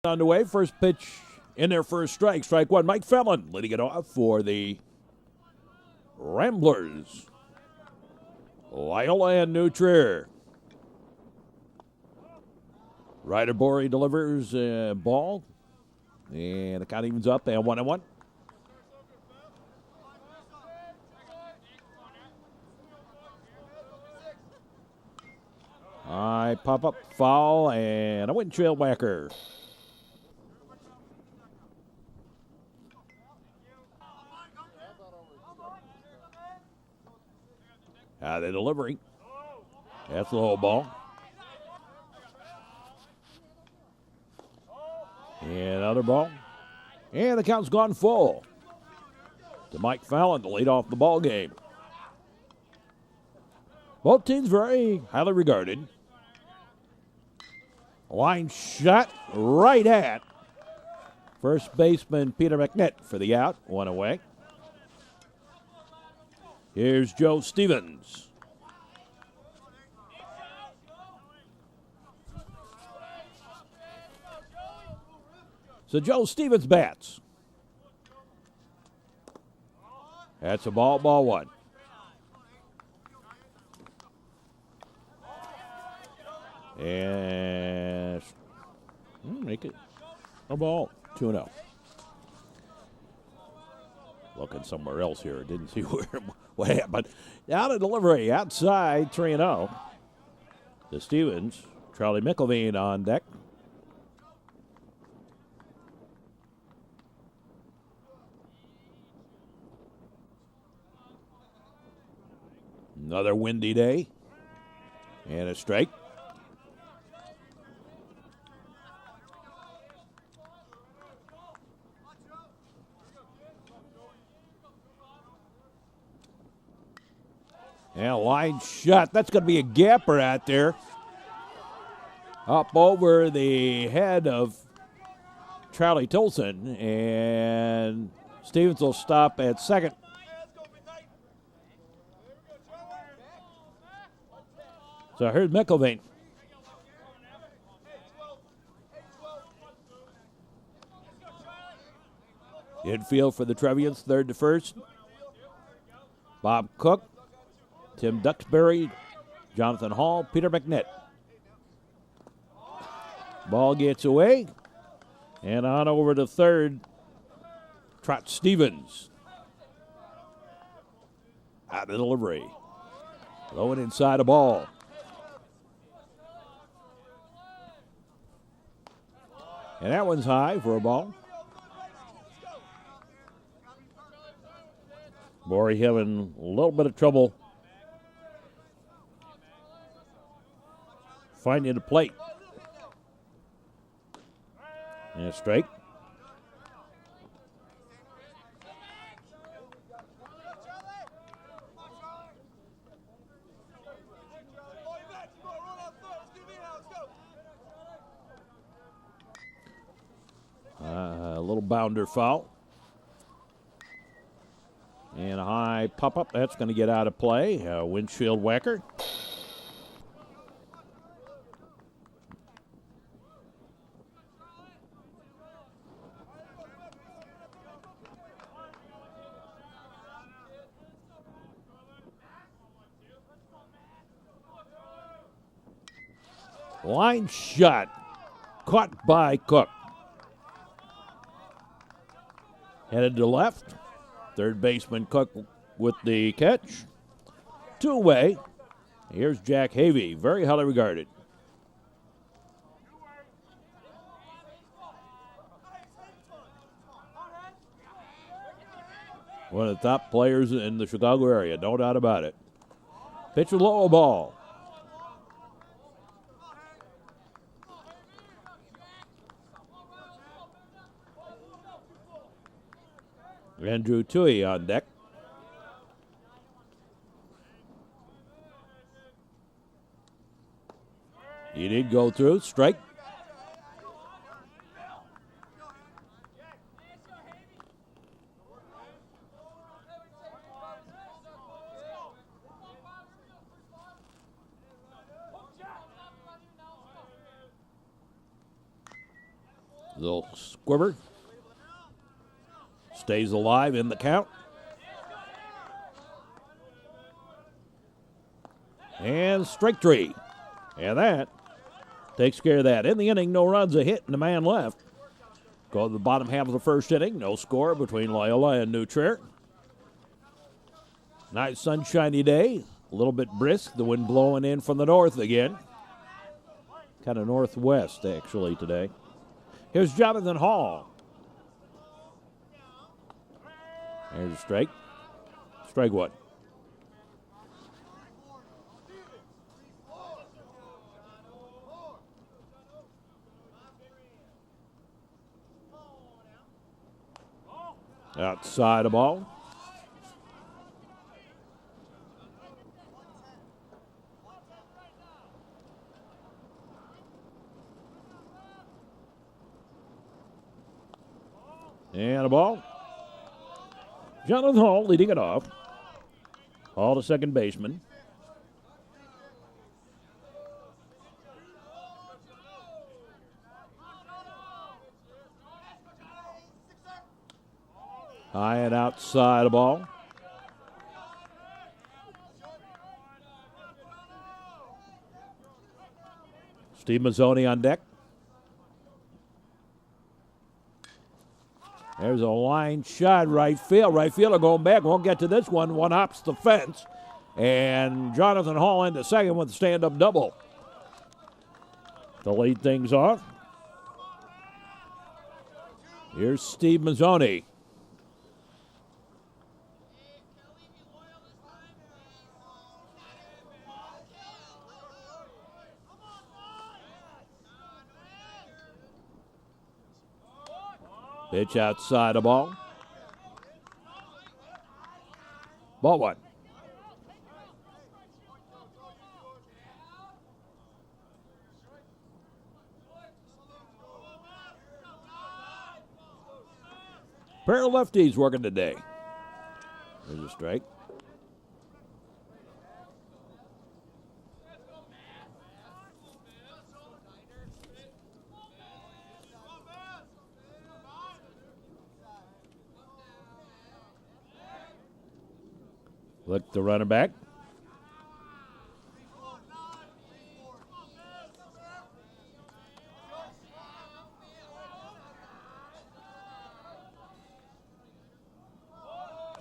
Underway, first pitch in their first strike. Strike one, Mike Fallon leading it off for the Ramblers. Loyola and New Trier. Ryder Borey delivers a ball, and the count evens up and 1-1. High pop-up foul and a windshield whacker. The delivery. That's the low ball. And another ball. And the count's gone full to Mike Fallon to lead off the ball game. Both teams very highly regarded. Line shot right at first baseman Peter McNitt for the out. One away. Here's Joe Stevens. So Joe Stevens bats. That's a ball one. And make it a ball, 2-0. Looking somewhere else here. Didn't see what happened. Now the delivery outside, 3-0. The Stevens, Charlie McElveen on deck. Another windy day. And a strike. Yeah, line shot. That's going to be a gapper out there. Up over the head of Charlie Tilson. And Stevens will stop at second. So here's McElveen. Infield for the Trevians, third to first. Bob Cook, Tim Duxbury, Jonathan Hall, Peter McNitt. Ball gets away. And on over to third, Trot Stevens. Out of delivery. Low and inside a ball. And that one's high for a ball. Borey having a little bit of trouble finding the plate. And a strike. A little bounder foul. And a high pop-up. That's going to get out of play. Windshield whacker. Line shot. Caught by Cook. Headed to left. Third baseman Cook with the catch. 2 away. Here's Jack Havey, very highly regarded. One of the top players in the Chicago area, no doubt about it. Pitch with low ball. Andrew Toohey on deck. He did go through. Strike. Little squibber. Stays alive in the count. And strike three. And that takes care of that. In the inning, no runs, a hit, and a man left. Go to the bottom half of the first inning. No score between Loyola and New Trier. Nice sunshiny day. A little bit brisk. The wind blowing in from the north again. Kind of northwest, actually, today. Here's Jonathan Hall. There's a strike. Strike one. Outside the ball. And a ball. Jonathan Hall leading it off. Hall to second baseman. High and outside the ball. Steve Mazzoni on deck. There's a line shot right field. Right fielder going back. Won't get to this one. One hops the fence. And Jonathan Hall into second with a stand-up double to lead things off. Here's Steve Mazzoni. Pitch outside the ball. Ball one. Pair of lefties working today. There's a strike. Look the runner back.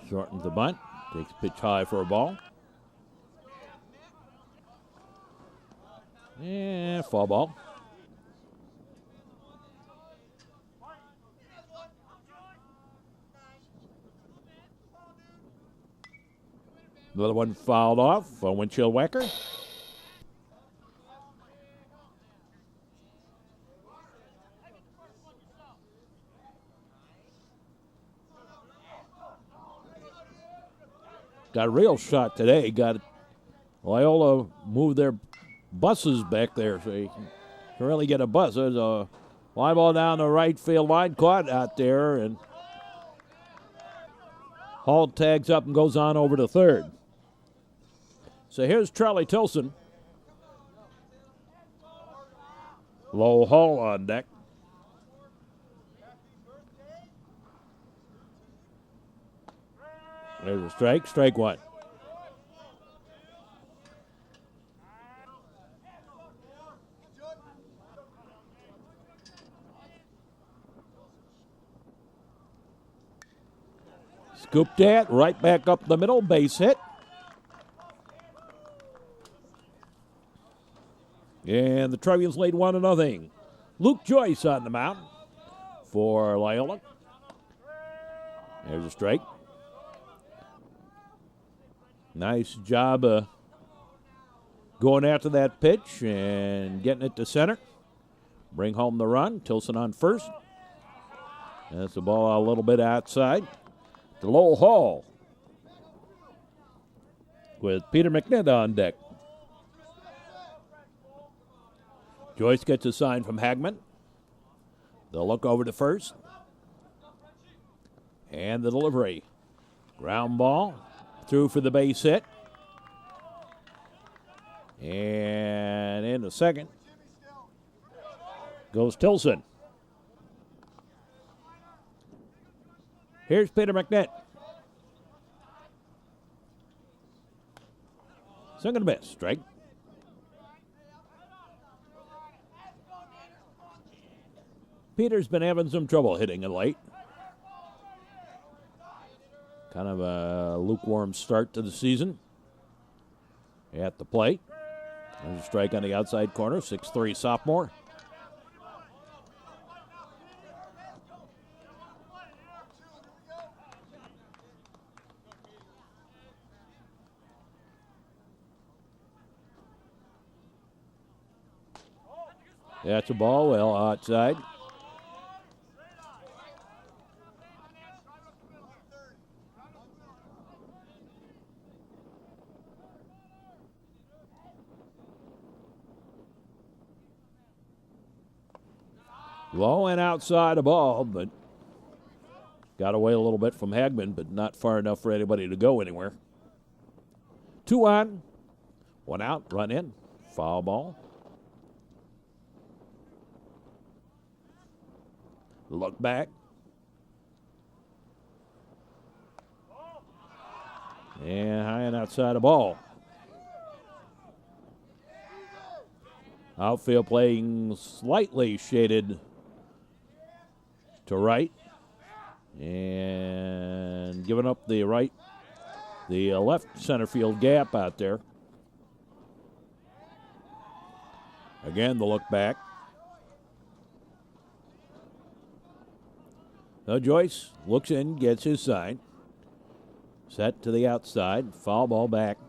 Shortens the bunt. Takes pitch high for a ball. And foul ball. Another one fouled off. A windshield whacker. Got a real shot today. Got Loyola moved their buses back there so you can really get a bus. There's a fly ball down the right field line, caught out there, and Hall tags up and goes on over to third. So here's Charlie Tilson. Low Hall on deck. There's a strike. Strike one. Scooped that right back up the middle. Base hit. And the Trevians lead 1-0. Luke Joyce on the mound for Loyola. There's a strike. Nice job going after that pitch and getting it to center. Bring home the run. Tilson on first. That's the ball a little bit outside. To Lowell Hall with Peter McNitt on deck. Joyce gets a sign from Hagman. They'll look over to first. And the delivery. Ground ball. Through for the base hit. And in the second goes Tilson. Here's Peter McNitt. Swing and a miss. Strike. Peter's been having some trouble hitting it late. Kind of a lukewarm start to the season. At the plate. There's a strike on the outside corner. 6'3" sophomore. That's a ball well outside. Low and outside a ball, but got away a little bit from Hagman, but not far enough for anybody to go anywhere. 2 on, 1 out, run in, foul ball. Look back. And high and outside a ball. Outfield playing slightly shaded to right. And giving up the left center field gap out there. Again, the look back. So Joyce looks in, gets his sign. Set to the outside. Foul ball back.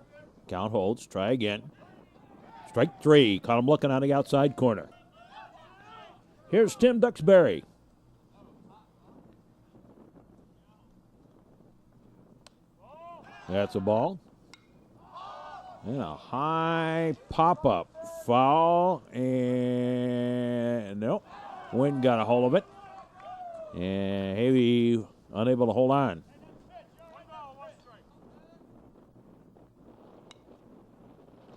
Count holds. Try again. Strike 3. Caught him looking on the outside corner. Here's Tim Duxbury. That's a ball. And a high pop-up. Foul. And nope. Wind got a hold of it. And Havey unable to hold on.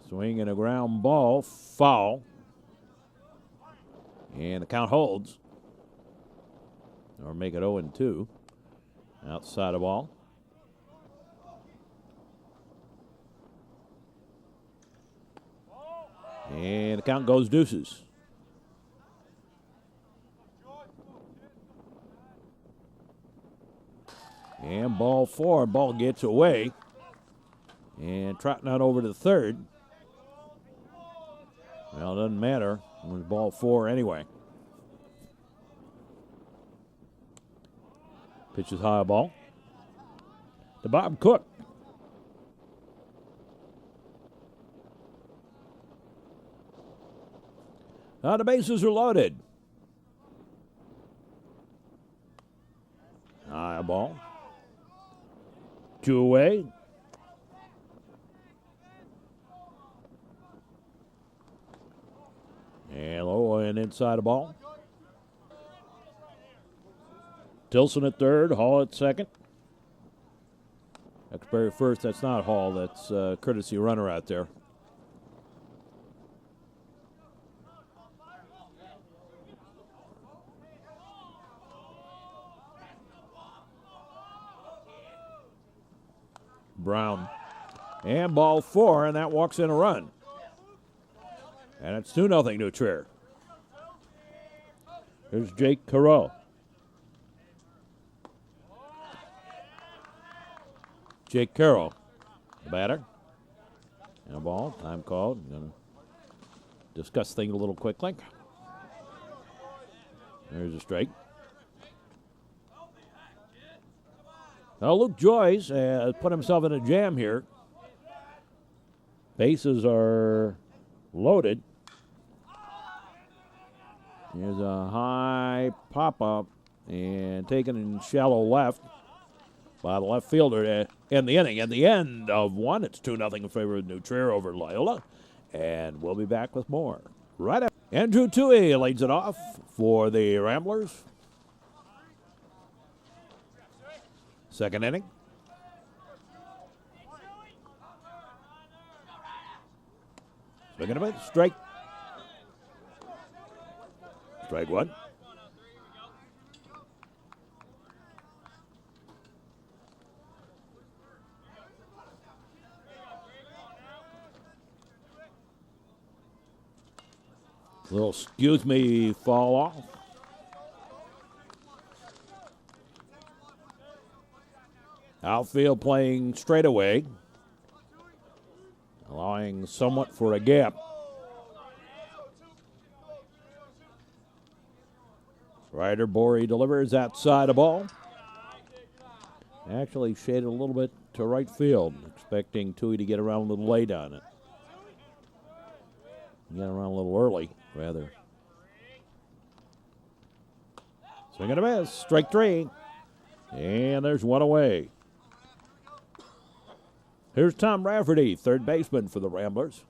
Swing and a ground ball. Foul. And the count holds. Or make it 0-2. Outside the ball. And the count goes deuces. And ball 4. Ball gets away. And trotting out over to the third. Well, it doesn't matter. It was ball 4 anyway. Pitches high ball to Bob Cook. Now the bases are loaded. High ball. 2 away. And low and inside the ball. Tilson at third, Hall at second. Duxbury first, that's not Hall, that's courtesy runner out there. Brown. And ball 4, and that walks in a run. And it's 2-0 New Trier. Here's Jake Carroll. Jake Carroll, the batter. And a ball, time called. I'm going to discuss things a little quickly. There's a strike. Now Luke Joyce has put himself in a jam here. Bases are loaded. Here's a high pop-up and taken in shallow left by the left fielder in the inning. At the end of 1, it's 2-0 in favor of New Trier over Loyola. And we'll be back with more right after. Andrew Toohey leads it off for the Ramblers. Second inning. Swinging a bit, strike. Strike 1. Little excuse me fall off. Outfield playing straight away, allowing somewhat for a gap. Ryder Borey delivers outside a ball. Actually shaded a little bit to right field, expecting Tui to get around a little late on it. Get around a little early, rather. Swing and a miss, strike three. And there's one away. Here's Tom Rafferty, third baseman for the Ramblers.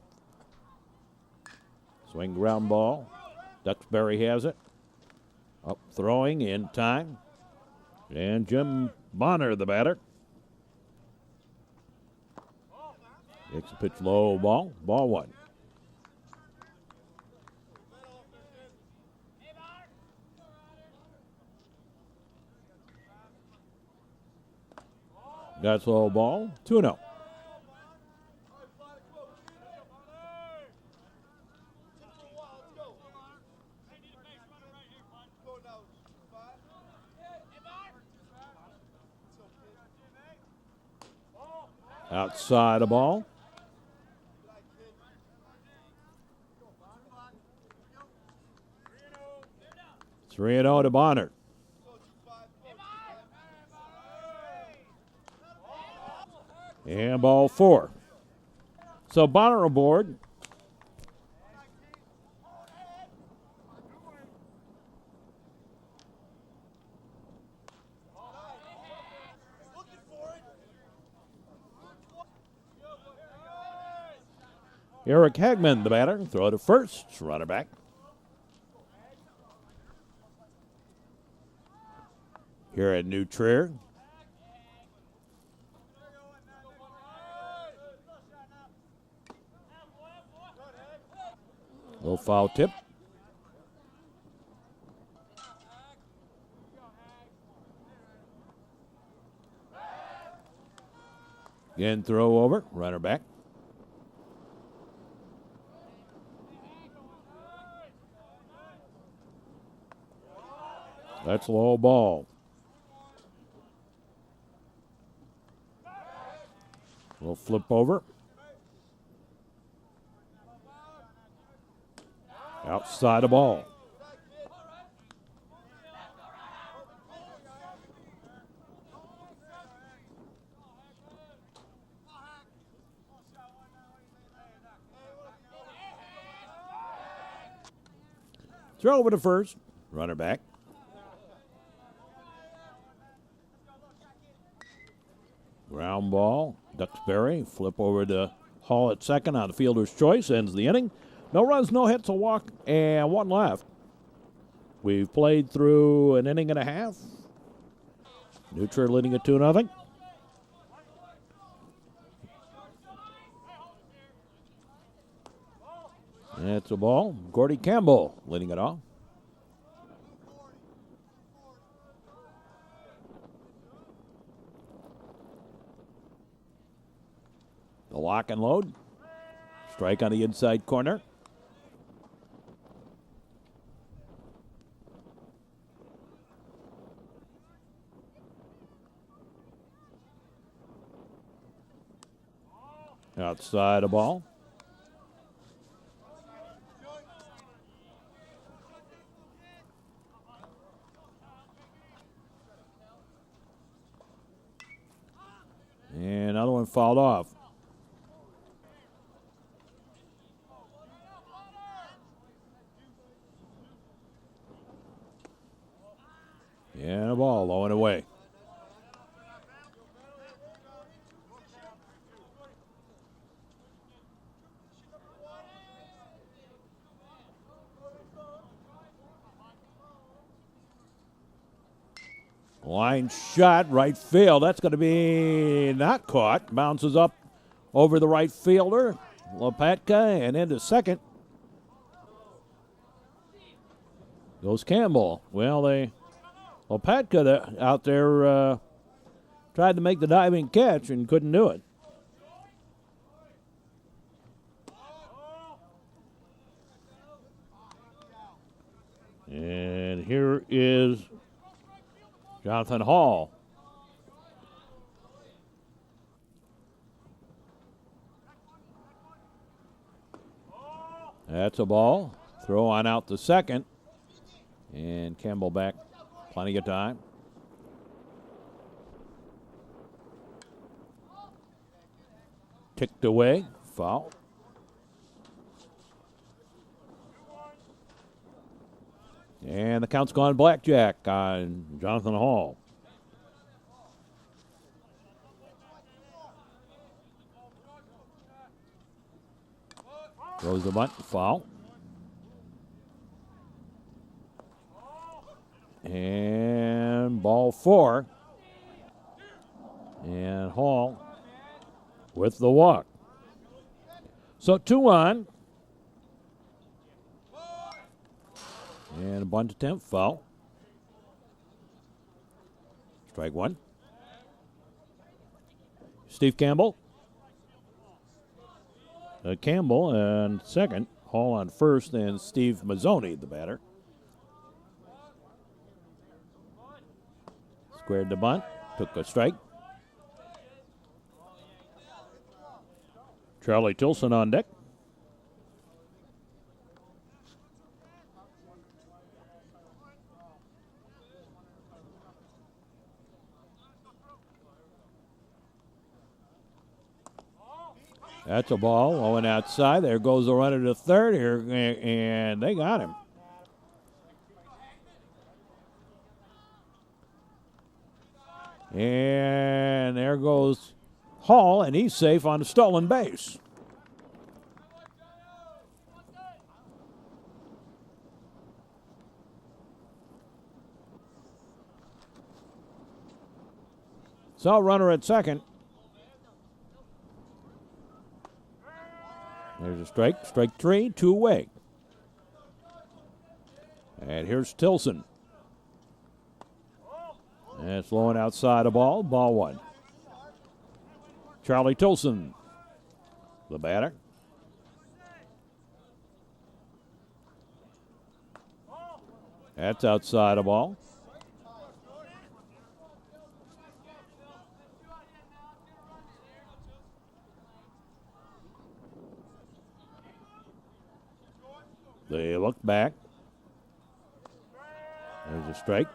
Swing ground ball. Duxbury has it. Up throwing in time. And Jim Bonner, the batter. Takes a pitch low ball. Ball one. That's low ball. 2-0. Outside a ball. Three and 0 to Bonner. And ball four. So Bonner aboard. Eric Hagman, the batter. Throw to first. Runner back. Here at New Trier. Little foul tip. Again, throw over. Runner back. That's low ball. We'll flip over. Outside a ball. Throw over to first. Runner back. Ground ball. Duxbury. Flip over to Hall at second on the fielder's choice. Ends the inning. No runs, no hits, a walk, and one left. We've played through an inning and a half. New Trier leading at 2-0. That's a ball. Gordy Campbell leading it off. The lock and load. Strike on the inside corner. Outside a ball. And another one fouled off. And a ball low and away. Line shot, right field. That's going to be not caught. Bounces up over the right fielder, Lopatka, and into second. Goes Campbell. Well, Lopatka out there tried to make the diving catch and couldn't do it. And here is Jonathan Hall. That's a ball. Throw on out to second. And Campbell back. Plenty of time. Ticked away. Foul. And the count's gone blackjack on Jonathan Hall. Throws the bunt. Foul. And ball 4. And Hall with the walk. So 2 on. And a bunt attempt, foul. Strike 1. Steve Campbell. Campbell on second. Hall on first, and Steve Mazzoni, the batter. Squared the bunt. Took a strike. Charlie Tilson on deck. That's a ball going outside. There goes the runner to third here, and they got him. And there goes Hall, and he's safe on the stolen base. So runner at second. There's a strike. Strike 3, 2 away. And here's Tilson. And it's blowing outside a ball. Ball 1. Charlie Tilson, the batter. That's outside a ball. They look back. There's a strike.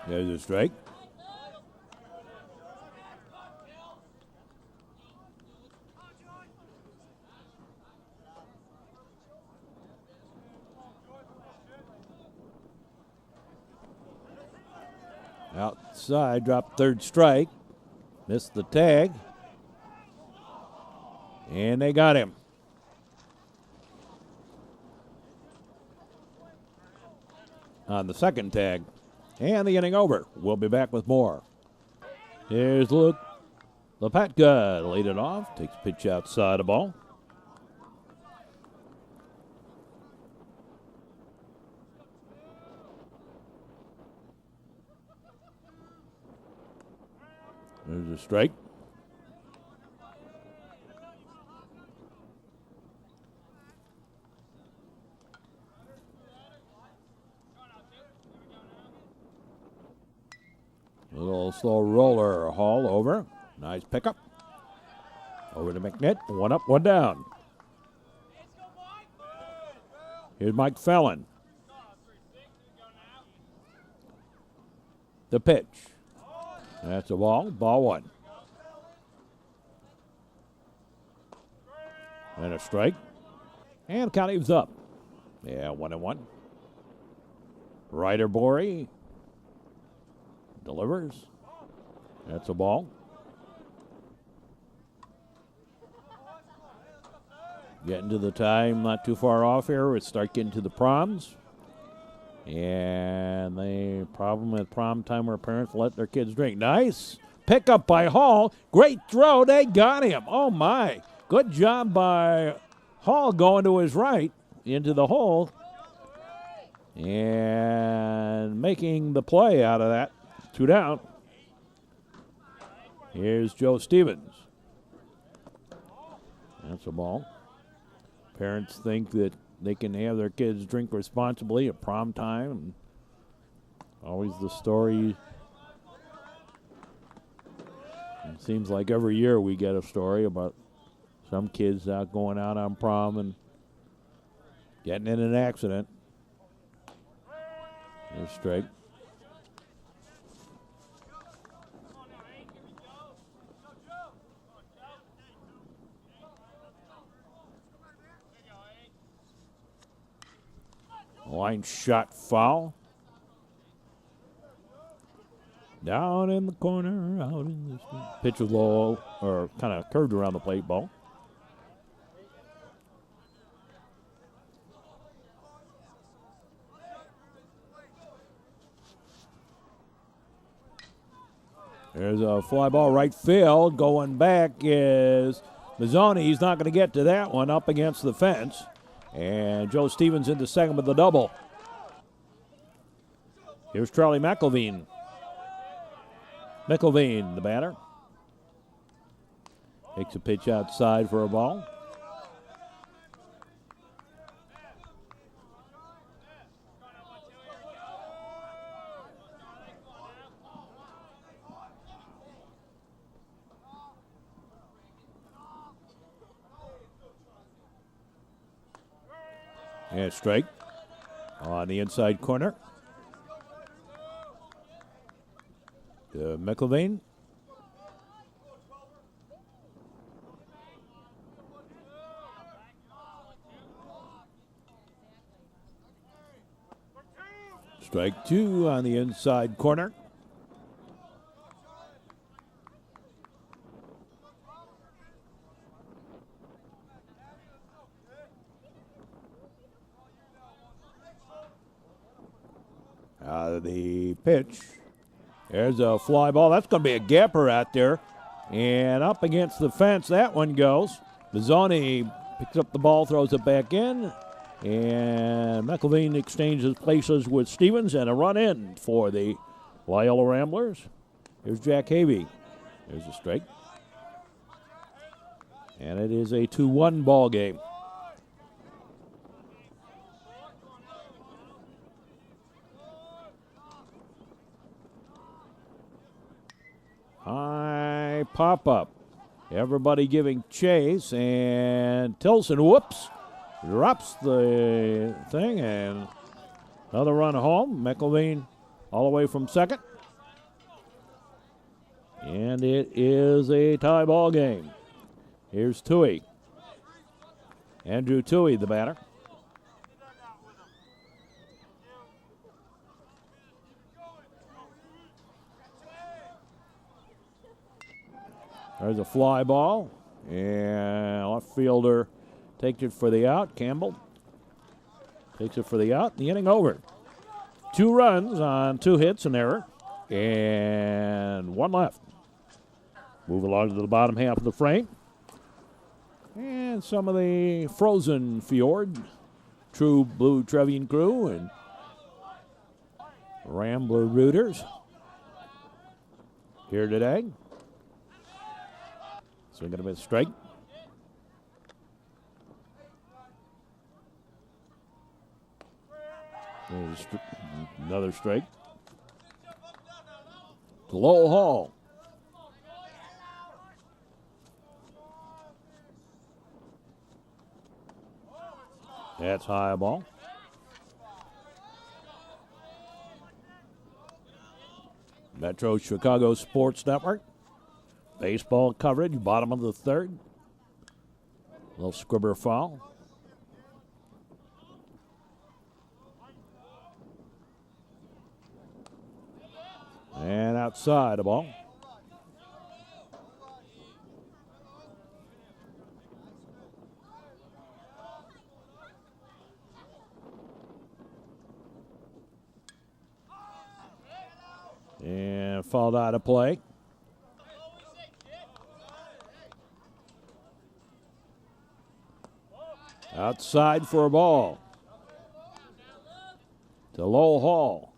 There's a strike. Outside, dropped third strike. Missed the tag. And they got him. On the second tag. And the inning over. We'll be back with more. Here's Luke Lepatka. Lead it off. Takes a pitch outside the ball. There's a strike. A little slow roller. Hall over. Nice pickup. Over to McNitt. 1 up, 1 down. Here's Mike Fallon. The pitch. That's a ball. Ball 1. And a strike. And count is up. Yeah, 1-1. Ryder Borey delivers. That's a ball. Getting to the time, not too far off here. We start getting to the proms. And the problem with prom time where parents let their kids drink. Nice Pickup by Hall. Great throw. They got him. Oh, my. Good job by Hall going to his right into the hole and making the play out of that. 2 down. Here's Joe Stevens. That's a ball. Parents think that they can have their kids drink responsibly at prom time. And always the story. It seems like every year we get a story about some kids going out on prom and getting in an accident. They're straight. Line shot foul. Down in the corner, out in the street. Pitch was low, or kind of curved around the plate ball. There's a fly ball right field. Going back is Mazzoni. He's not going to get to that one, up against the fence. And Joe Stevens into second with the double. Here's Charlie McElveen. McElveen, the batter. Takes a pitch outside for a ball. And strike on the inside corner. To McElveen. Strike 2 on the inside corner. The pitch. There's a fly ball. That's going to be a gapper out there. And up against the fence, that one goes. Mazzoni picks up the ball, throws it back in. And McElveen exchanges places with Stevens, and a run in for the Loyola Ramblers. Here's Jack Havey. There's a strike. And it is a 2-1 ball game. High pop-up. Everybody giving chase, and Tilson, whoops, drops the thing, and another run home. McElveen all the way from second. And it is a tie ball game. Here's Toohey. Andrew Toohey, the batter. There's a fly ball, and left fielder takes it for the out. Campbell takes it for the out. The inning over. 2 runs on 2 hits, an error, and 1 left. Move along to the bottom half of the frame. And some of the frozen fjord, true blue Trevian crew and Rambler rooters here today. Swing and a miss, strike. There's another strike. To Lowell Hall. That's high ball. Metro Chicago Sports Network. Baseball coverage, bottom of the third. Little squibber foul. And outside a ball. And fouled out of play. Outside for a ball. To Lowell Hall.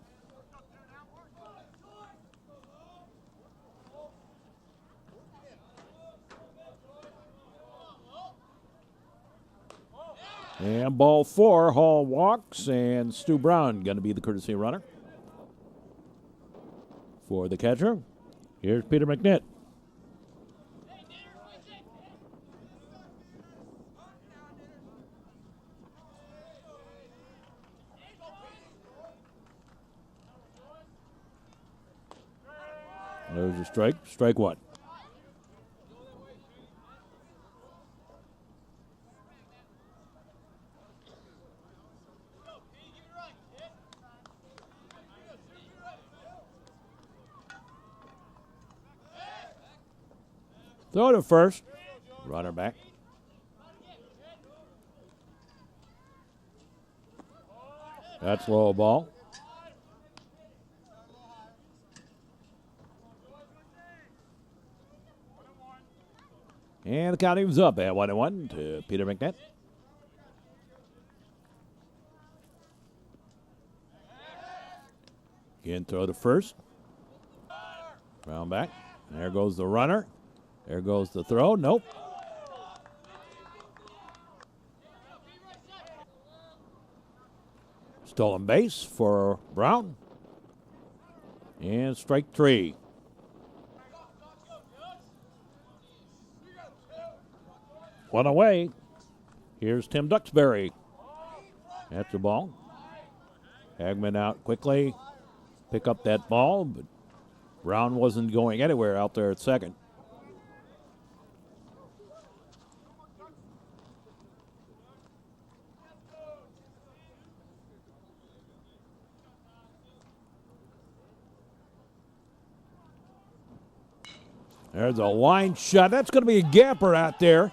And ball 4, Hall walks, and Stu Brown going to be the courtesy runner. For the catcher, here's Peter McNitt. There's a strike. Strike 1. Throw to first. Runner back. That's low ball. And the count moves up at 1-1 to Peter McNitt. Again, throw to first. Round back. There goes the runner. There goes the throw. Nope. Stolen base for Brown. And strike 3. One away. Here's Tim Duxbury. That's the ball. Hagman out quickly. Pick up that ball, but Brown wasn't going anywhere out there at second. There's a line shot. That's going to be a gapper out there.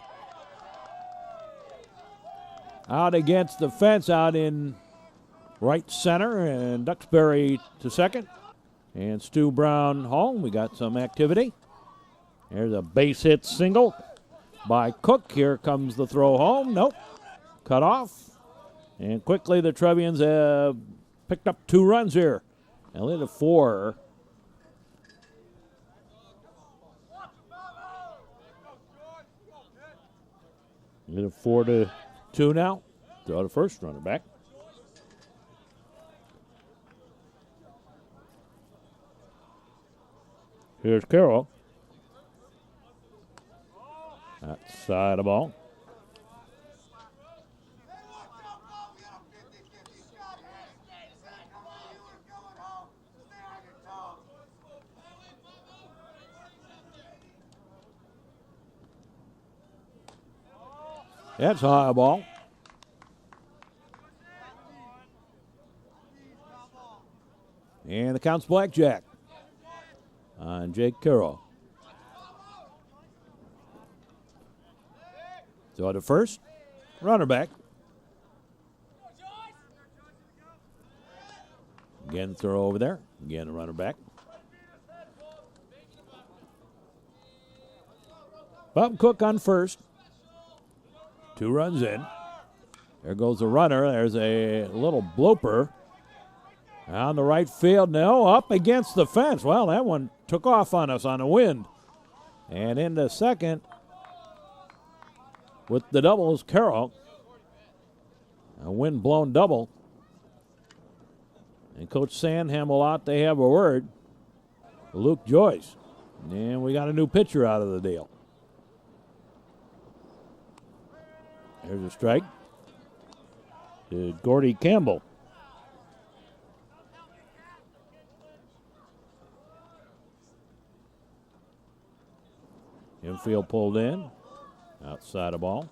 Out against the fence, out in right center, and Duxbury to second. And Stu Brown home. We got some activity. There's a base hit single by Cook. Here comes the throw home. Nope. Cut off. And quickly the Trevians have picked up 2 runs here. Now they're to 4. They're 4-2 now. Throw to first, runner back. Here's Carroll. Outside the ball. That's high ball. And the count's blackjack on Jake Carroll. Throw to first. Runner back. Again, throw over there. Again, a runner back. Bob Cook on first. 2 runs in. There goes the runner. There's a little bloper. On the right field, no, up against the fence. Well, that one took off on us on the wind. And into second with the doubles, Carroll. A wind-blown double. And Coach Sandham will out. They have a word. Luke Joyce. And we got a new pitcher out of the deal. There's a strike to Gordy Campbell. Infield pulled in. Outside the ball.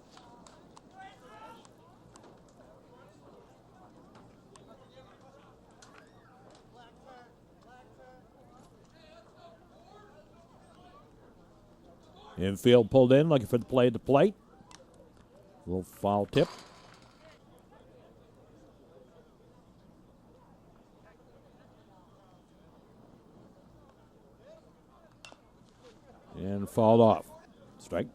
Infield pulled in, looking for the play at the plate. A little foul tip. And fouled off. Strike.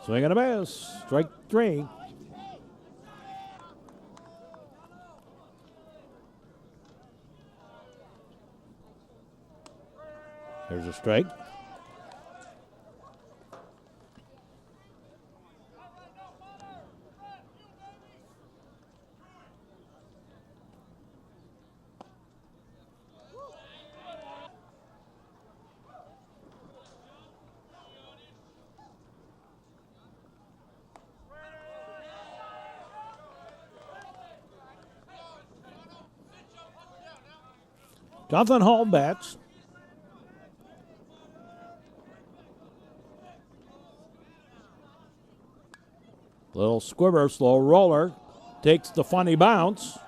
Swing and a miss. Strike 3. There's a strike. Jonathan Hall bats. Little squibber, slow roller. Takes the funny bounce.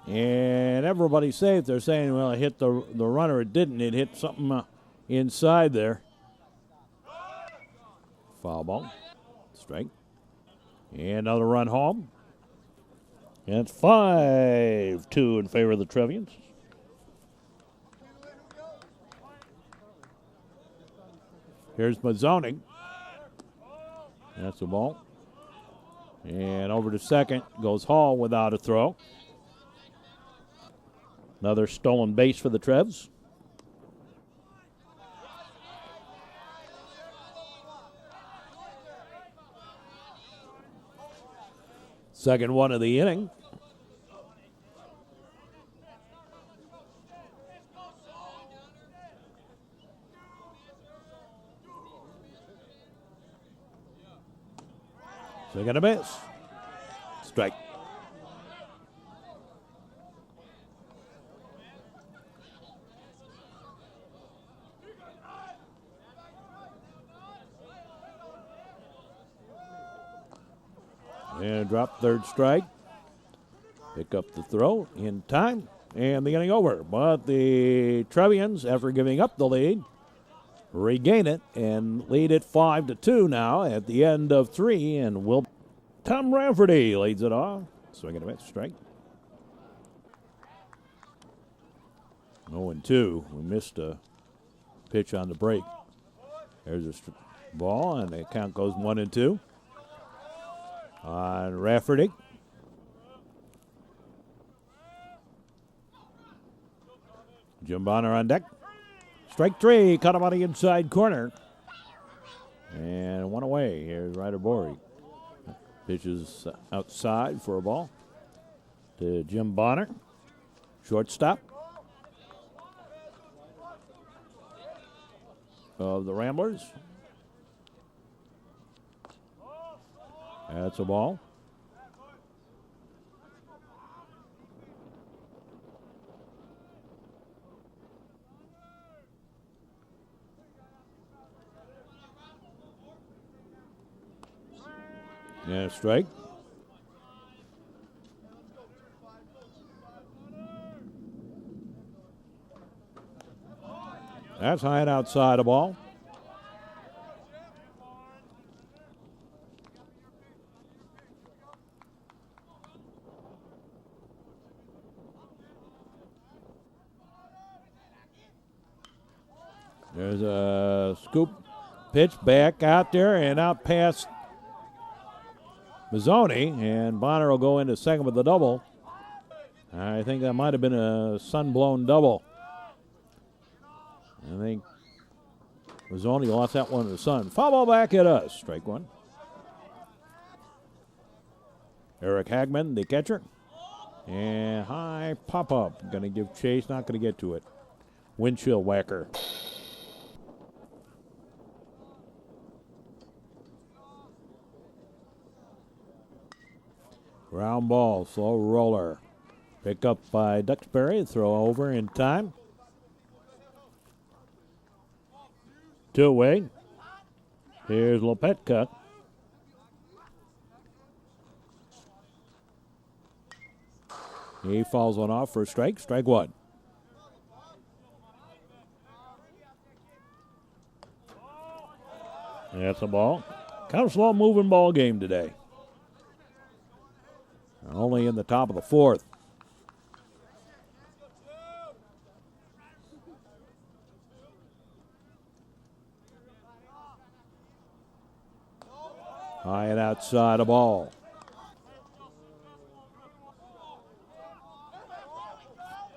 And everybody's safe. They're saying, well, it hit the runner. It didn't. It hit something inside there. Foul ball. Strike. And another run home. And it's 5-2 in favor of the Trevians. Here's Mazzoni. That's the ball. And over to second goes Hall without a throw. Another stolen base for the Trevs. Second one of the inning. Swing and a miss. Strike. And drop third strike. Pick up the throw in time. And the inning over. But the Trevians, after giving up the lead, regain it and lead it 5-2 now at the end of 3. And Tom Rafferty leads it off. Swing and a miss. Strike. 0-2. We missed a pitch on the break. There's a ball, and the count goes 1-2. On Rafferty. Jim Bonner on deck. Strike 3, cut him on the inside corner. And one away. Here's Ryder Borey. Pitches outside for a ball to Jim Bonner. Shortstop of the Ramblers. That's a ball. And a strike. That's high and outside a ball. There's a scoop pitch back out there and out past Mazzoni, and Bonner will go into second with the double. I think that might have been a sun-blown double. I think Mazzoni lost that one to the sun. Foul ball back at us. Strike 1. Eric Hagman, the catcher. And high pop-up. Going to give chase, not going to get to it. Windshield whacker. Ground ball, slow roller. Pick up by Duxbury, throw over in time. 2 away. Here's Lopetka. He fouls one off for a strike. Strike 1. That's a ball. Kind of slow moving ball game today. Only in the top of the 4th. High and outside the ball.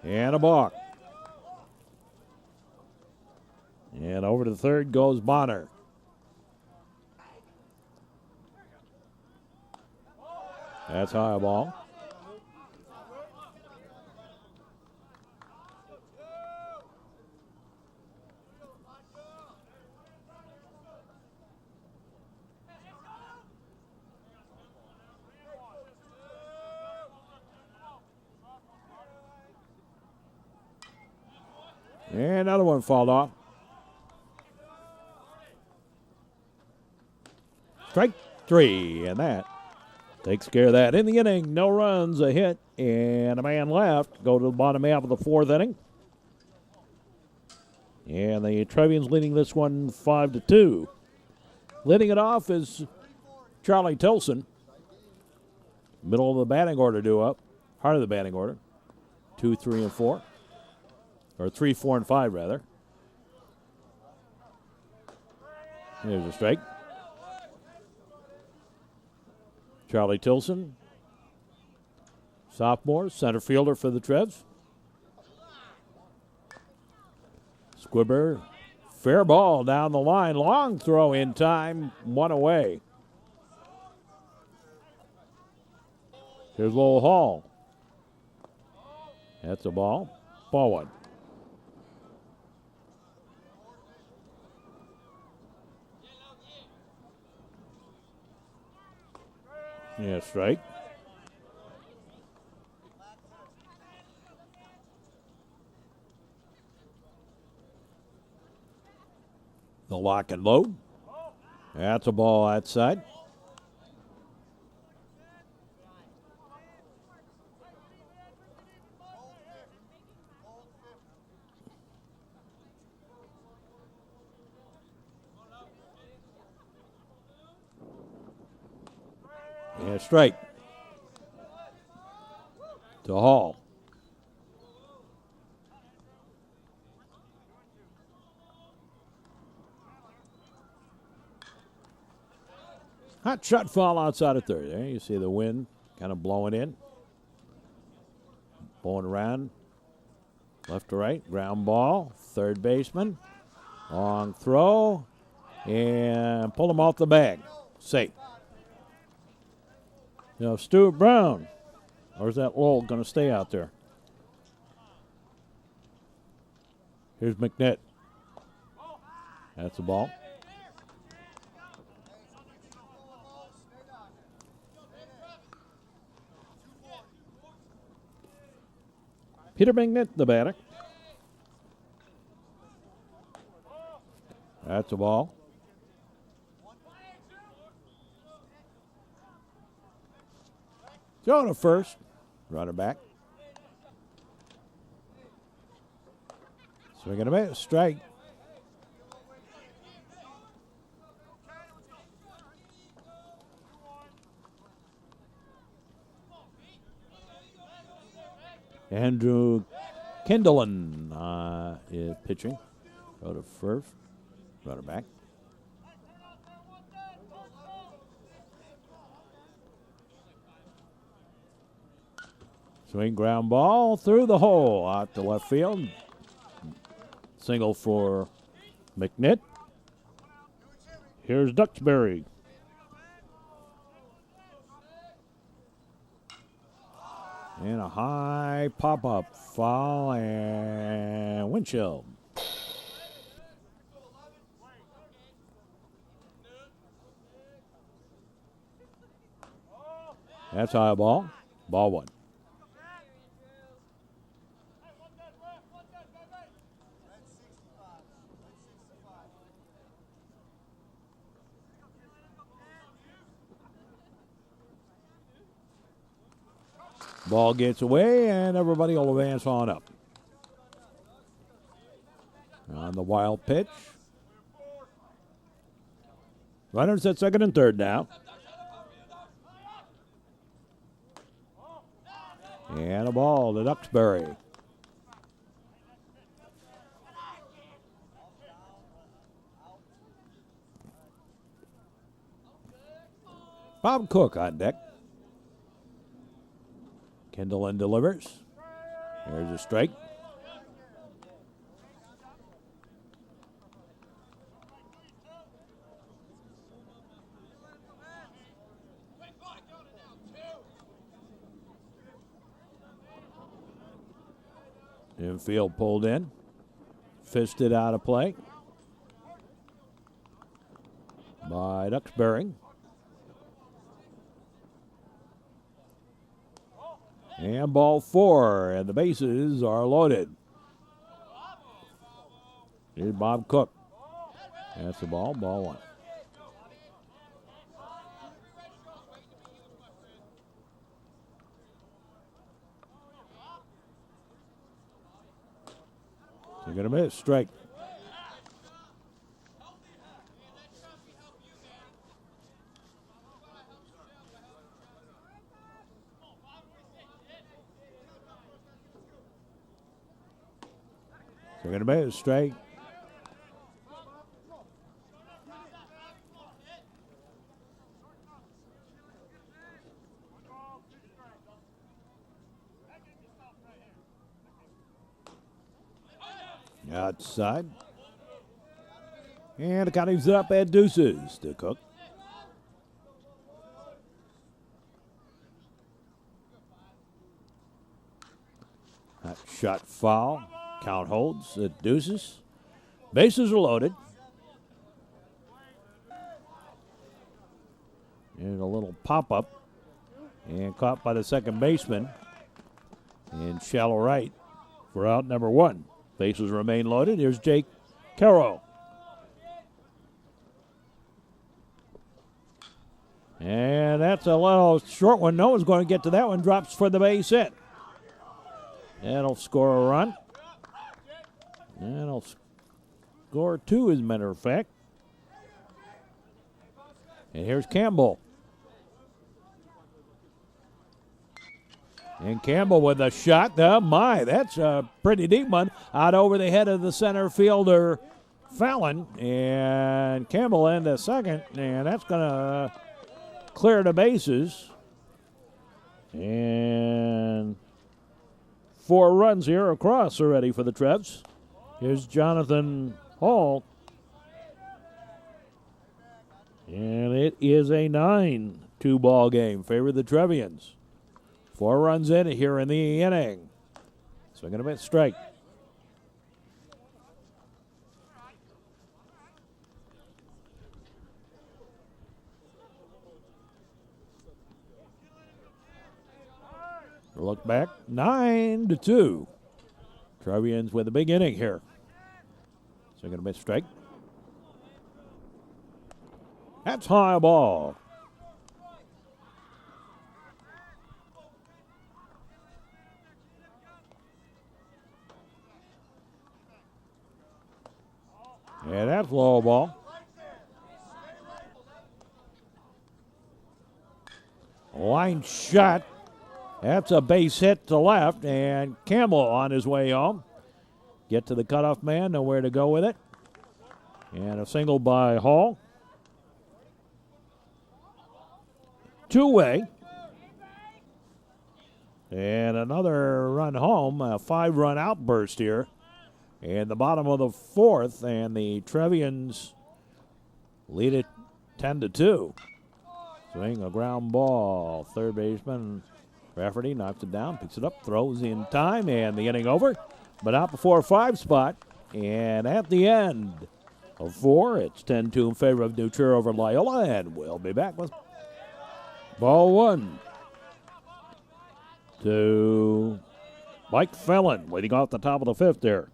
And a balk. And over to the third goes Bonner. That's high ball. And another one fouled off. Strike 3, and that takes care of that. In the inning, no runs, a hit, and a man left. Go to the bottom half of the fourth inning. And the Trevians leading this one 5-2. Leading it off is Charlie Tilson. Middle of the batting order due up. Heart of the batting order. 2, 3, and 4. Or 3, 4, and 5, rather. Here's a strike. Charlie Tilson, sophomore, center fielder for the Trevs. Squibber, fair ball down the line. Long throw in time, one away. Here's Lowell Hall. That's a ball. Ball one. Yeah, strike. The lock and load. That's a ball outside. Yeah, strike. To Hall. Hot shot foul outside of third. There you see the wind kind of blowing in. Blowing around. Left to right. Ground ball. Third baseman. Long throw. And pull him off the bag. Safe. Now, Stuart Brown. Or is that Lowell going to stay out there? Here's McNitt. That's the ball. Peter McNitt, the batter. That's a ball. Throw to first. Runner back. Swing and a miss. Strike. Andrew Kindlen is pitching. Go to first. Runner back. Swing ground ball through the hole out to left field. Single for McNitt. Here's Duxbury. And a high pop-up foul and windshield. That's high ball. Ball one. Ball gets away, and everybody will advance on up. On the wild pitch. Runners at second and third now. And a ball to Duxbury. Bob Cook on deck. Kendall delivers. There's a strike. Infield pulled in. Fisted out of play by Duxbury. And ball 4, and the bases are loaded. Here's Bob Cook. That's the ball, ball 1. They're going to miss. Strike. They're going to miss. Strike. Outside. And the counting's up at deuces to Cook. That shot foul. Count holds at deuces. Bases are loaded. And a little pop-up. And caught by the second baseman in shallow right for out number 1. Bases remain loaded. Here's Jake Carroll. And that's a little short one. No one's going to get to that one. Drops for the base hit. That'll score a run. That'll score 2, as a matter of fact. And here's Campbell. And Campbell with a shot. Oh, my, that's a pretty deep one. Out over the head of the center fielder, Fallon. And Campbell into second. And that's going to clear the bases. And 4 runs here across already for the Trevs. Here's Jonathan Hall. And it is a 9-2 ball game. Favor the Trevians. 4 runs in here in the inning. Swing and a miss, strike. Look back, 9-2. Trevians with a big inning here. Swing and a miss, strike. That's high ball. And that's low ball. Line shot. That's a base hit to left, and Campbell on his way home. Get to the cutoff man, nowhere to go with it. And a single by Hall. 2-way. And another run home, a 5-run outburst here. In the bottom of the 4th, and the Trevians lead it 10-2. Swing a ground ball. Third baseman Rafferty knocks it down, picks it up, throws in time, and the inning over. But out before 5 spot. And at the end of 4, it's 10-2 in favor of New Trier over Loyola, and we'll be back with ball 1 to Mike Fallon, leading off the top of the 5th there.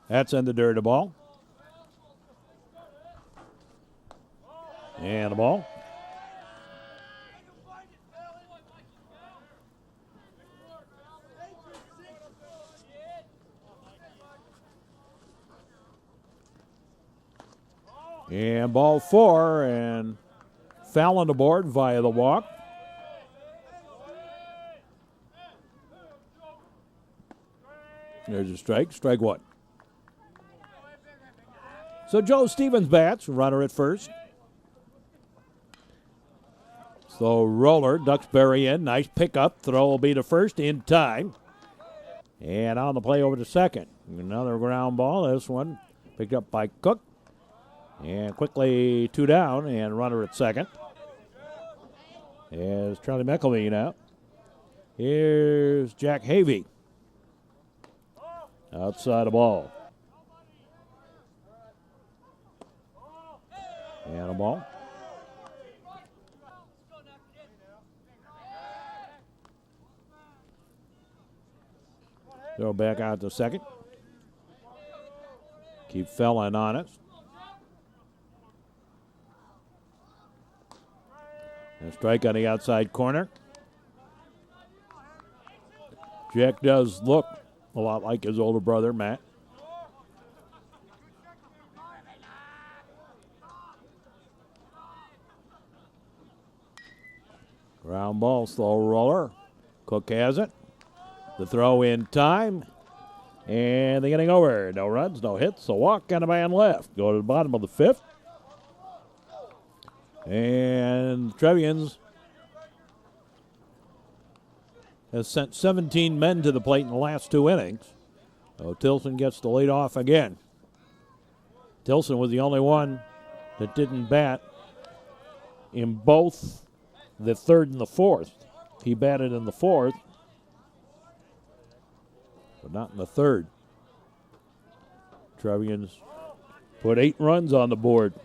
That's in the dirt, a ball. And a ball. And ball 4, and Fallon aboard via the walk. There's a strike, strike 1. So Joe Stevens bats, runner at first. Slow roller, Duxbury in. Nice pickup. Throw will be to first in time. And on the play over to second. Another ground ball. This one picked up by Cook. And quickly 2 down and runner at second. Here's Charlie McElveen out. Here's Jack Havey. Outside the ball. And a ball. Throw back out to second. Keep Fellin on it. And a strike on the outside corner. Jack does look a lot like his older brother, Matt. Ground ball, slow roller. Cook has it. The throw in time. And the inning over. No runs, no hits, a walk, and a man left. Go to the bottom of the 5th. And Trevians has sent 17 men to the plate in the last 2 innings. So Tilson gets the lead off again. Tilson was the only one that didn't bat in both the 3rd and the 4th. He batted in the 4th, but not in the 3rd. Trevians put 8 runs on the board.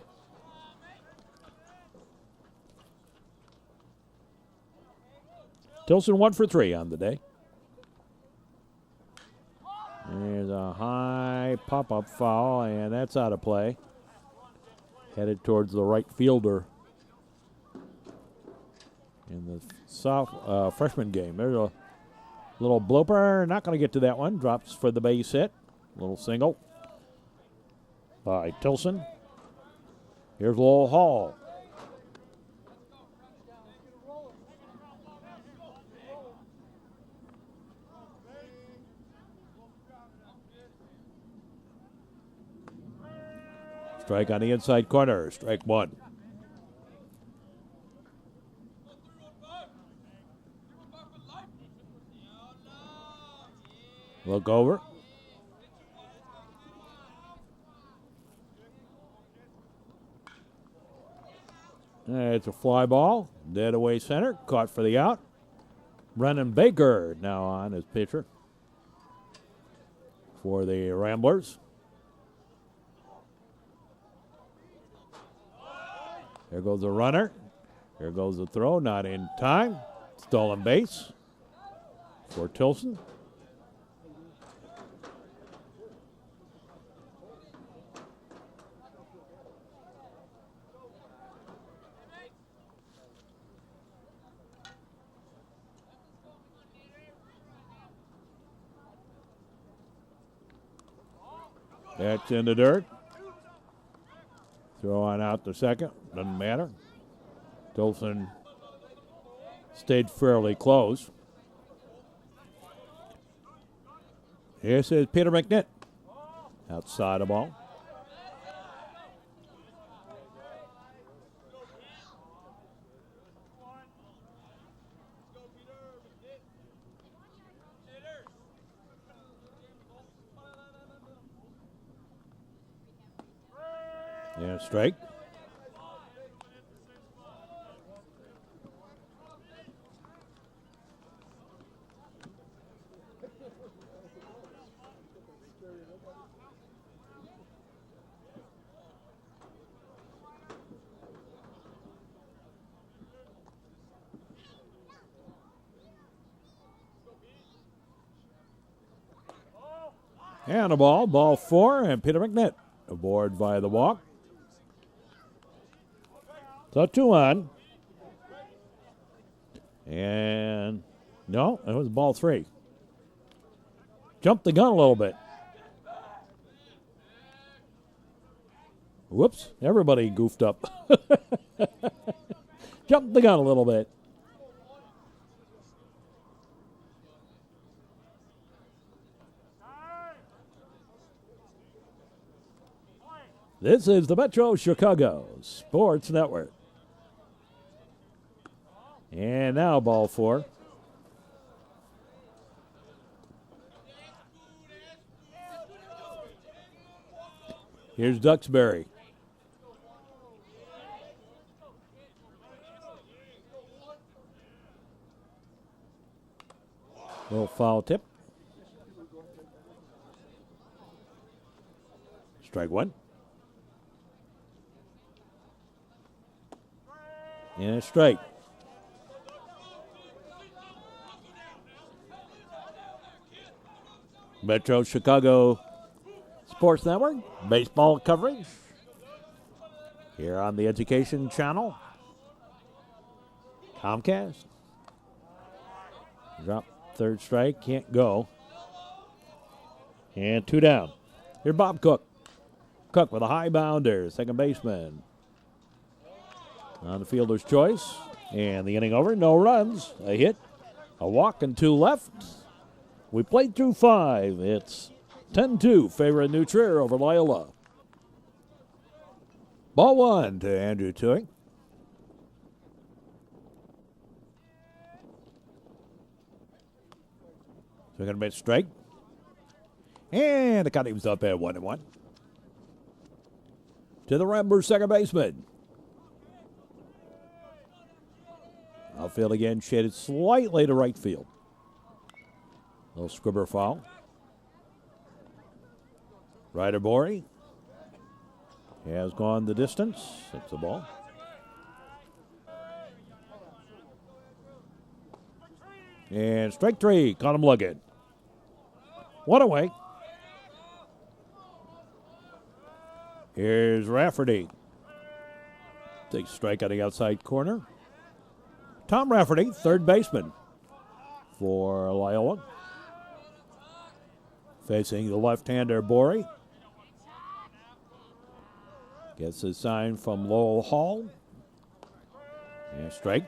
Tilson 1 for 3 on the day. There's a high pop-up foul, and that's out of play. Headed towards the right fielder in the freshman game. There's a little blooper. Not going to get to that one. Drops for the base hit. Little single by Tilson. Here's Lowell Hall. Strike on the inside corner. Strike 1. Look over. It's a fly ball. Dead away center. Caught for the out. Brennan Baker now on as pitcher for the Ramblers. There goes the runner. There goes the throw. Not in time. Stolen base for Tilson. That's in the dirt. Throw on out to second. Doesn't matter. Tilson stayed fairly close. This is Peter McNitt. Outside the ball. Yeah, strike. And a ball 4, and Peter McNitt aboard via the walk. So 2 on. And no, it was ball 3. Jumped the gun a little bit. Whoops, everybody goofed up. Jumped the gun a little bit. This is the Metro Chicago Sports Network. And now ball 4. Here's Duxbury. Little foul tip. Strike 1. And a strike. Metro Chicago Sports Network, baseball coverage here on the Education Channel. Comcast. Drop third strike, can't go. And 2 down. Here's Bob Cook. Cook with a high bounder, second baseman. On the fielder's choice. And the inning over, no runs, a hit, a walk, and 2 left. We played through 5. It's 10-2, favor of New Trier over Loyola. Ball 1 to Andrew Tewing. Second base strike. And the count was up at 1-1. To the Rambler second baseman. Outfield again, shaded slightly to right field. Little scribber foul. Ryder Borey has gone the distance. That's the ball. And strike 3, caught him looking. 1 away. Here's Rafferty. Takes a strike on the outside corner. Tom Rafferty, third baseman for Loyola. Facing the left-hander Borey. Gets a sign from Lowell Hall. And strike.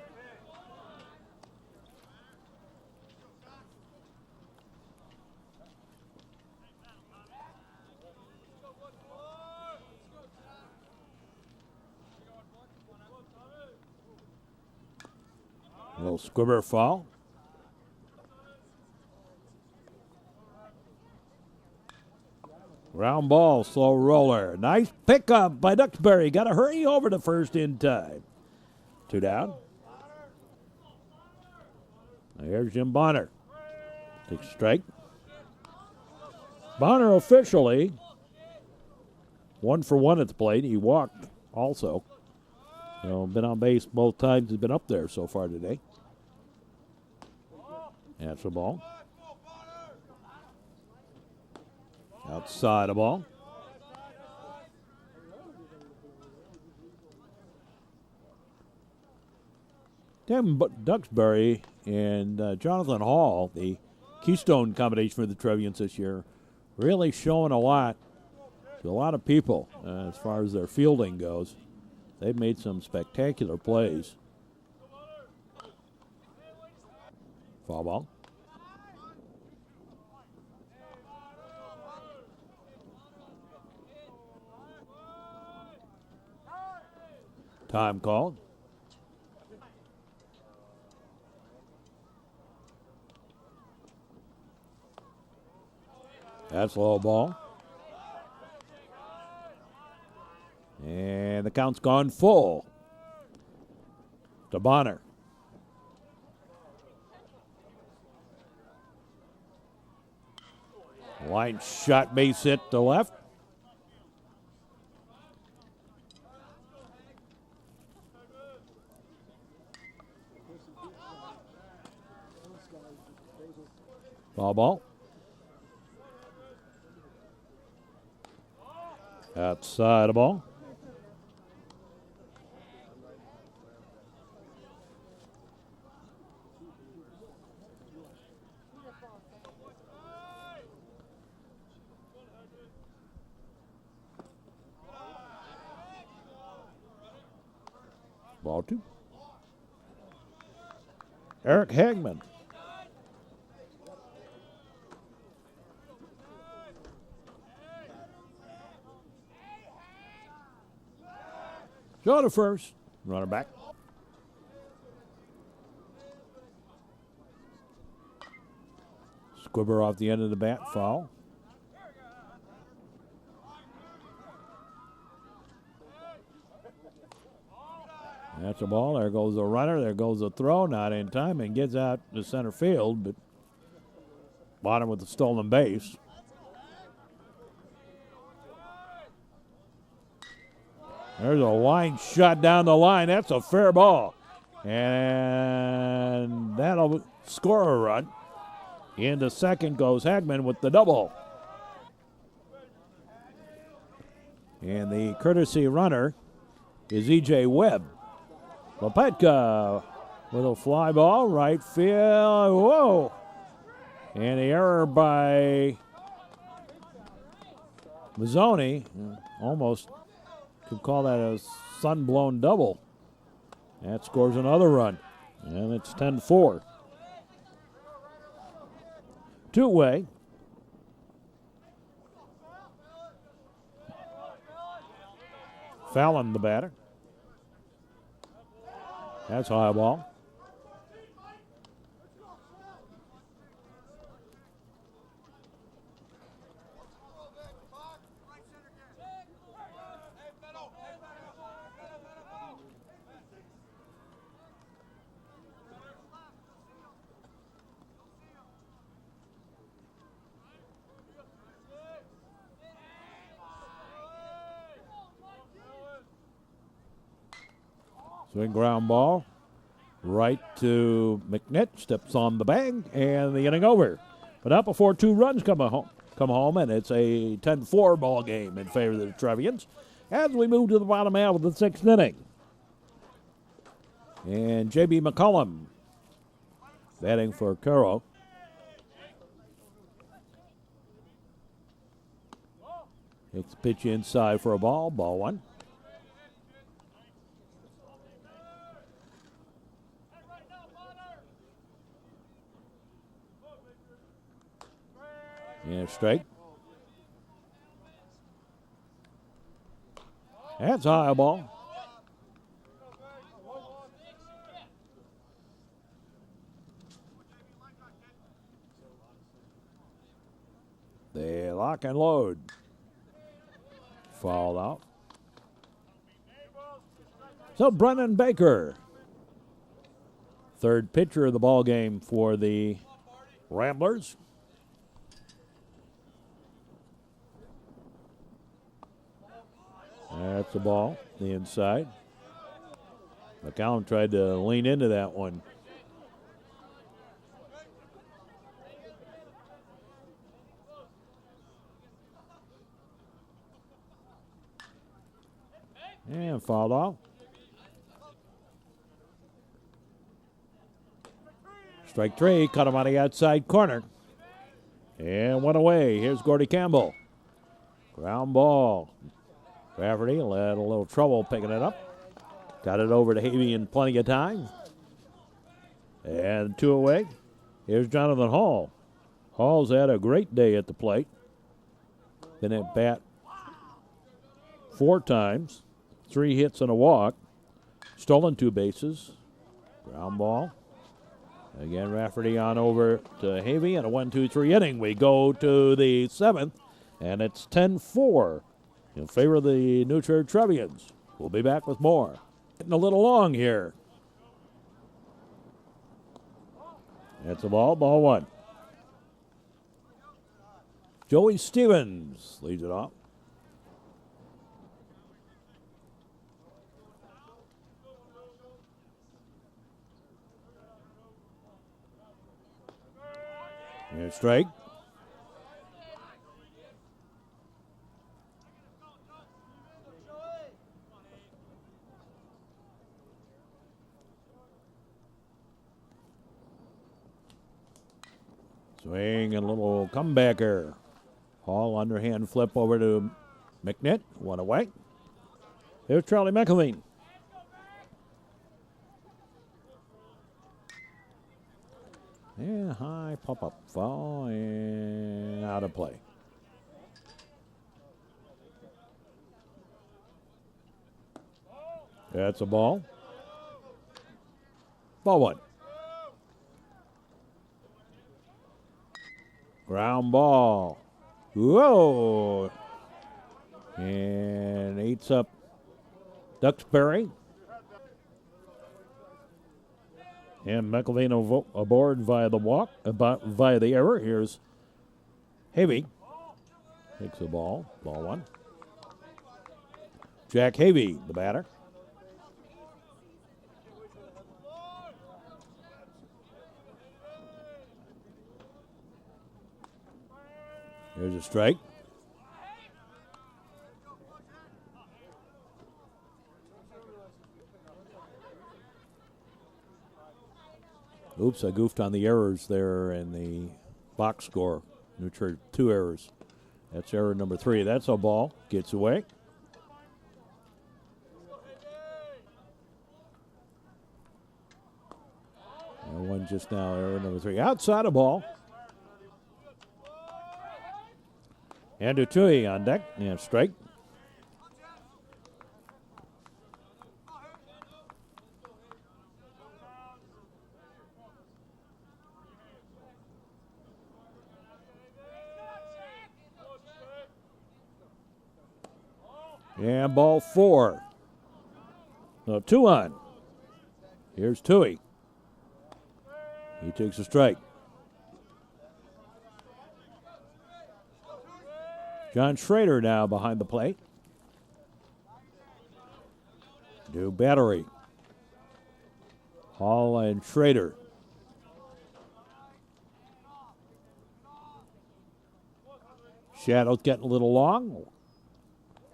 Little squibber foul. Round ball, slow roller. Nice pickup by Duxbury. Got to hurry over to first in time. 2 down. Here's Jim Bonner. Takes a strike. Bonner officially 1 for 1 at the plate. He walked also. So been on base both times he's been up there so far today. That's the ball. Outside the ball. Tim Duxbury and Jonathan Hall, the Keystone combination for the Trevians this year, really showing a lot to a lot of people as far as their fielding goes. They've made some spectacular plays. Foul ball. Time called. That's low ball. And the count's gone full. To Bonner. Line shot, base hit to left. Foul ball. Outside the ball. Ball 2. Eric Hagman. So to first, runner back. Squibber off the end of the bat, foul. That's a ball. There goes the runner. There goes the throw. Not in time and gets out to center field, but bottom with the stolen base. There's a line shot down the line. That's a fair ball. And that'll score a run. Into second goes Hagman with the double. And the courtesy runner is E.J. Webb. Lepetka with a fly ball, right field. Whoa. And the error by Mazzoni. Almost could call that a sun-blown double. That scores another run. And it's 10-4. Two-way. Fallon, the batter. That's high ball. Swing ground ball. Right to McNitt. Steps on the bag, and the inning over. But not before 2 runs come home, and it's a 10-4 ball game in favor of the Trevians as we move to the bottom half of the 6th inning. And J.B. McCollum batting for Caro. Takes the pitch inside for a ball. Ball 1. And strike. That's a high ball. They lock and load. Fouled out. So Brennan Baker, third pitcher of the ball game for the Ramblers. That's the ball, the inside. McCollum tried to lean into that one. And fouled off. Strike 3, cut him on the outside corner. And one away. Here's Gordy Campbell. Ground ball. Rafferty had a little trouble picking it up. Got it over to Havey in plenty of time. And 2 away. Here's Jonathan Hall. Hall's had a great day at the plate. Been at bat 4 times. 3 hits and a walk. Stolen 2 bases. Ground ball. Again, Rafferty on over to Havey in a 1-2-3 inning. We go to the 7th, and it's 10-4. In favor of the New Trier Trevians. We'll be back with more. Getting a little long here. That's a ball, ball 1. Joey Stevens leads it off. And strike. Swing and a little comebacker. Hall underhand flip over to McNitt. 1 away. Here's Charlie McElveen. Yeah, high pop-up foul and out of play. That's a ball. Ball one. Ground ball. Whoa. And eats up Duxbury. And McElvain aboard via the walk, via the error. Here's Havey. Takes the ball. Ball one. Jack Havey, the batter. Here's a strike. Oops, I goofed on the errors there in the box score. Neutral 2 errors. That's error number 3. That's a ball. Gets away. And one just now, error number 3. Outside a ball. And Tui on deck. And strike. And ball 4. No, 2 on. Here's Tui. He takes a strike. John Schrader now behind the plate. New battery. Hall and Schrader. Shadow's getting a little long.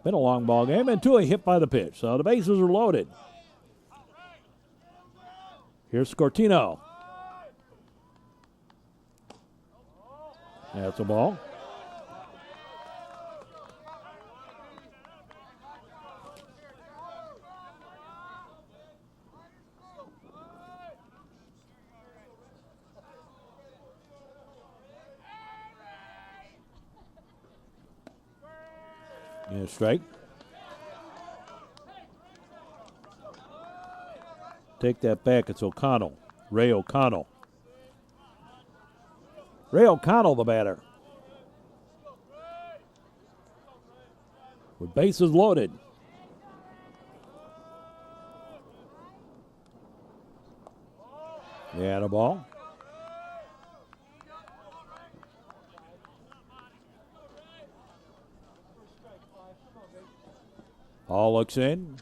Been a long ball game, and Tui hit by the pitch. So the bases are loaded. Here's Scortino. That's a ball. Yeah, strike. Take that back. It's O'Connell. Ray O'Connell. Ray O'Connell, the batter. With bases loaded. Yeah, the ball. Hall looks in,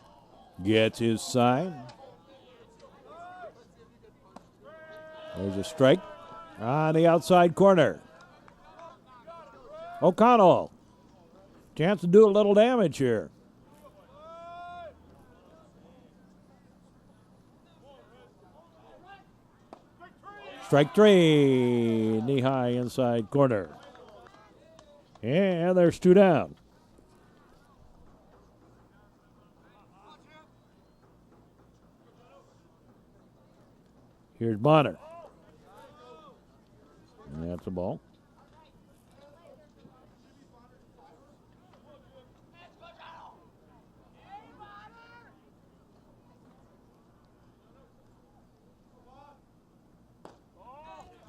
gets his sign. There's a strike on the outside corner. O'Connell, chance to do a little damage here. Strike 3, knee-high inside corner. And there's 2 down. Here's Bonner. And that's a ball.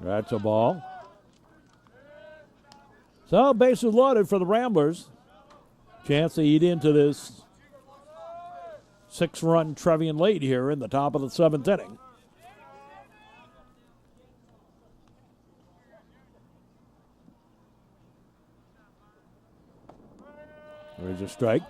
That's a ball. So bases loaded for the Ramblers. Chance to eat into this 6-run Trevian lead here in the top of the 7th inning. There's a strike.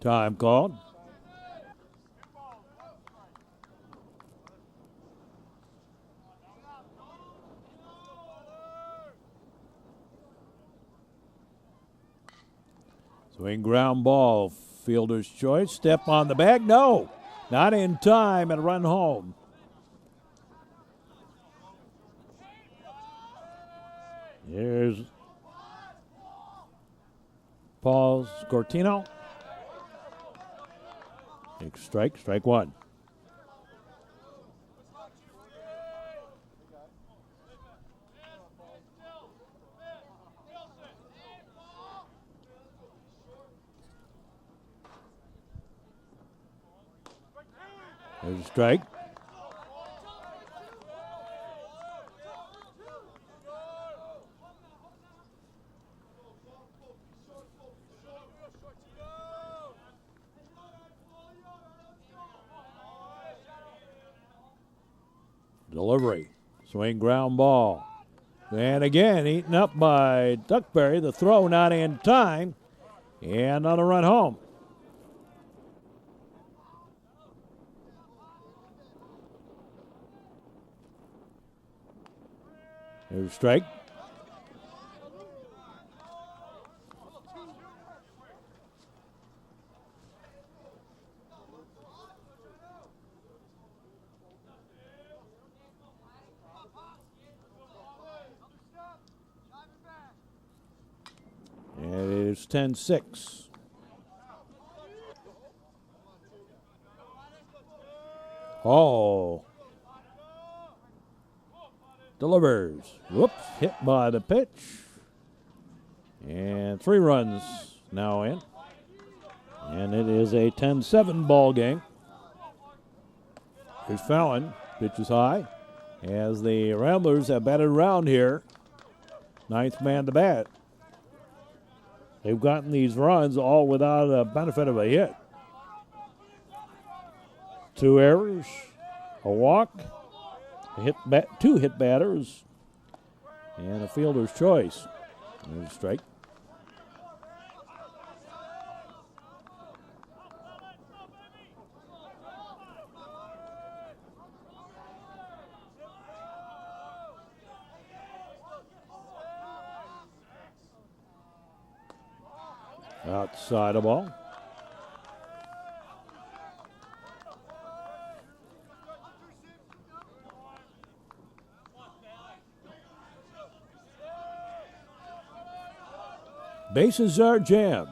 Time called. Swing ground ball, fielder's choice. Step on the bag. No, not in time, and run home. Here's Paul Scortino. Strike one. There's a strike. Delivery. Swing ground ball. And again, eaten up by Duckberry. The throw not in time. And on a run home. There's a strike. And it is 10-6. Oh. Delivers. Whoops. Hit by the pitch. And 3 runs now in. And it is a 10-7 ball game. Here's Fallon. Pitch is high. As the Ramblers have batted around here. 9th man to bat. They've gotten these runs all without a benefit of a hit. 2 errors, a walk, two hit batters, and a fielder's choice. There's a strike. Outside the ball. Bases are jammed.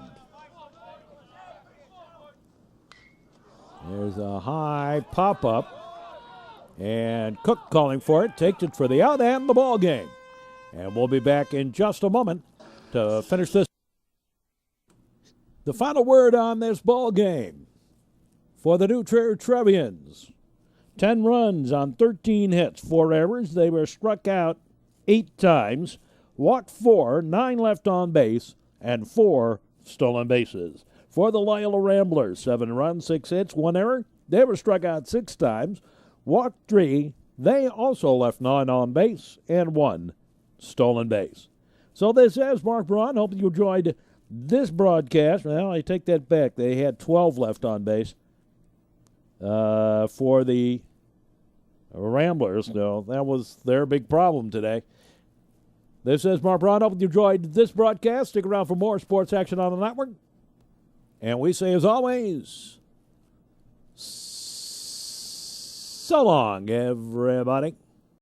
There's a high pop-up. And Cook calling for it. Takes it for the out and the ball game. And we'll be back in just a moment to finish this. The final word on this ball game for the New Trevians. 10 runs on 13 hits, 4 errors. They were struck out 8 times, walked 4, 9 left on base, and 4 stolen bases. For the Loyola Ramblers, 7 runs, 6 hits, 1 error. They were struck out 6 times, walked 3. They also left 9 on base and 1 stolen base. So this is Mark Braun. Hope you enjoyed this broadcast. Well, I take that back. They had 12 left on base for the Ramblers. So that was their big problem today. This is Mark Braun. Hope you enjoyed this broadcast. Stick around for more sports action on the network. And we say, as always, so long, everybody.